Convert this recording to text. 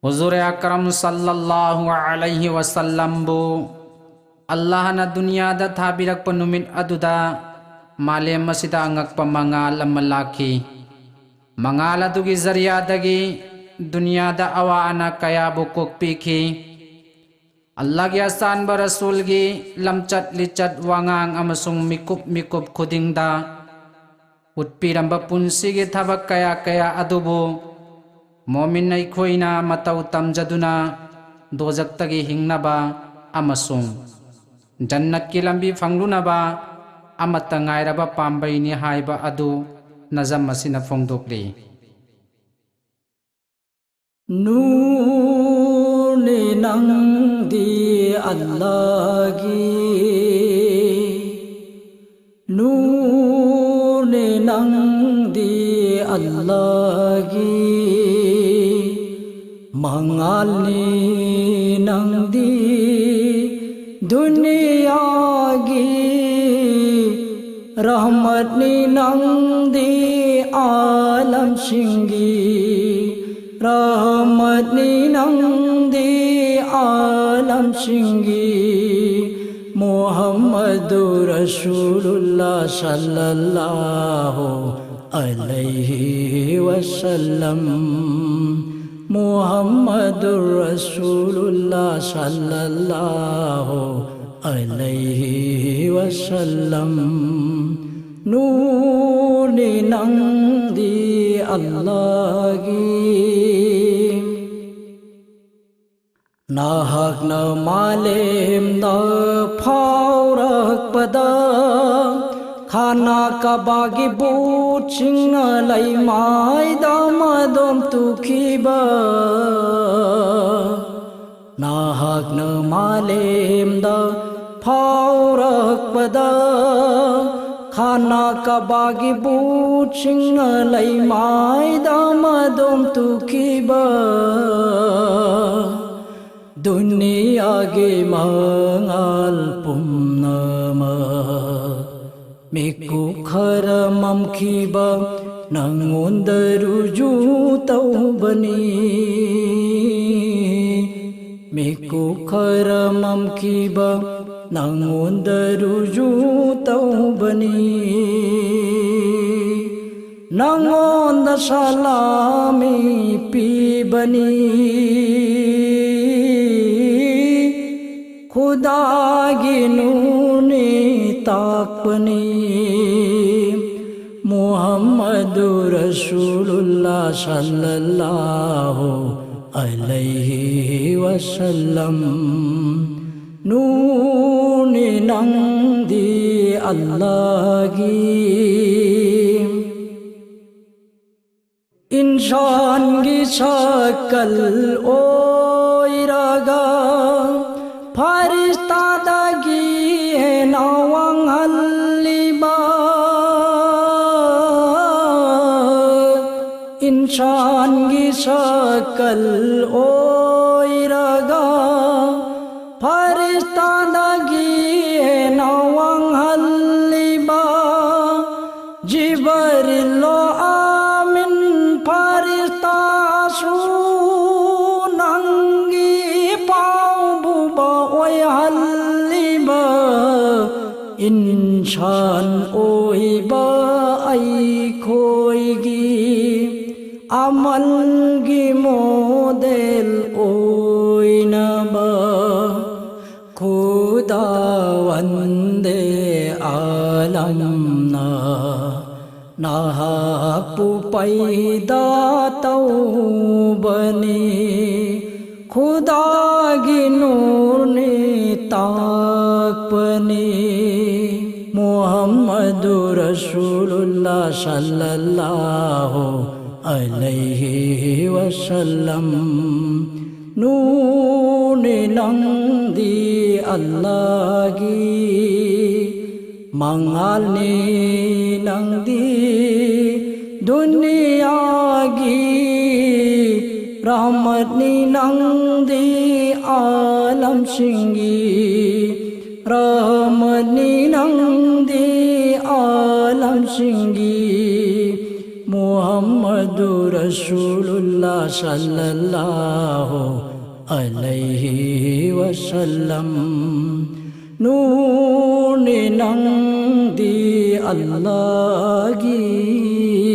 Huzur Akram sallallahu alaihi wasallam bu Allah na dunya da thabirak panumit aduda malem masida angakpa mangal malaki mangal adugi zariya dagi dunya da awa ana kaya bukuk pikhi Allah gi asan ba rasul gi lamchat lichat wangang amasung mikup khuding da utpiramba punsi gi thabak kaya adubu Momin na ikhoina matau tamjaduna dojaktagi hingnaba amasung jannat ki lambi fanglunaba amata ngairaba pambaini haiba adu nazam masina phongdokli Nur ne nang di Allah gi Nur ne nang di Allah gi Mangal ni nang di dunia gi rahmat ni nang di alam singgi rahmat ni nang di alam singgi Muhammadur Rasulullah sallallahu alaihi wasallam Muhammadur Rasulullah sallallahu alaihi wasallam Nur ni nang di Allah gi Nahak na malem na phaurak pada Khana ka bagi buching lai mai damadom tu khiba Nahak na malem da phaurak pada Khana ka bagi buching lai mai damadom tu khiba Dunia ge mangal pumnama Miku kharamam khiba nangondaruju taubani Miku kharamam khiba nangondaruju taubani Nangonda salami pibani Khuda ginuni takpani Muhammadur Rasulullah sallallahu alaihi wasallam Nuni nang di Allah gi Insan gi sakal oiraga Farishta dagi hai nawang halliba Insan gi sakal oiraga Farishta dagi hai nawang halliba Jibrilo amin farishta sunangi Insan oiba ai khoi gi amal gi model oinaba Khuda wande alam na nahak pu paida tau bani Khuda gi nur ni takpani Muhammadur Rasulullah sallallahu alaihi wasallam Nur ni nang di Allah gi Mangal ni nang di dunia gi Rahmat ni nang di alam singgi Rahmat ni nang di alam singgi Muhammad Muhammadur Rasulullah sallallahu alaihi wasallam. Nuni nang di Allah gi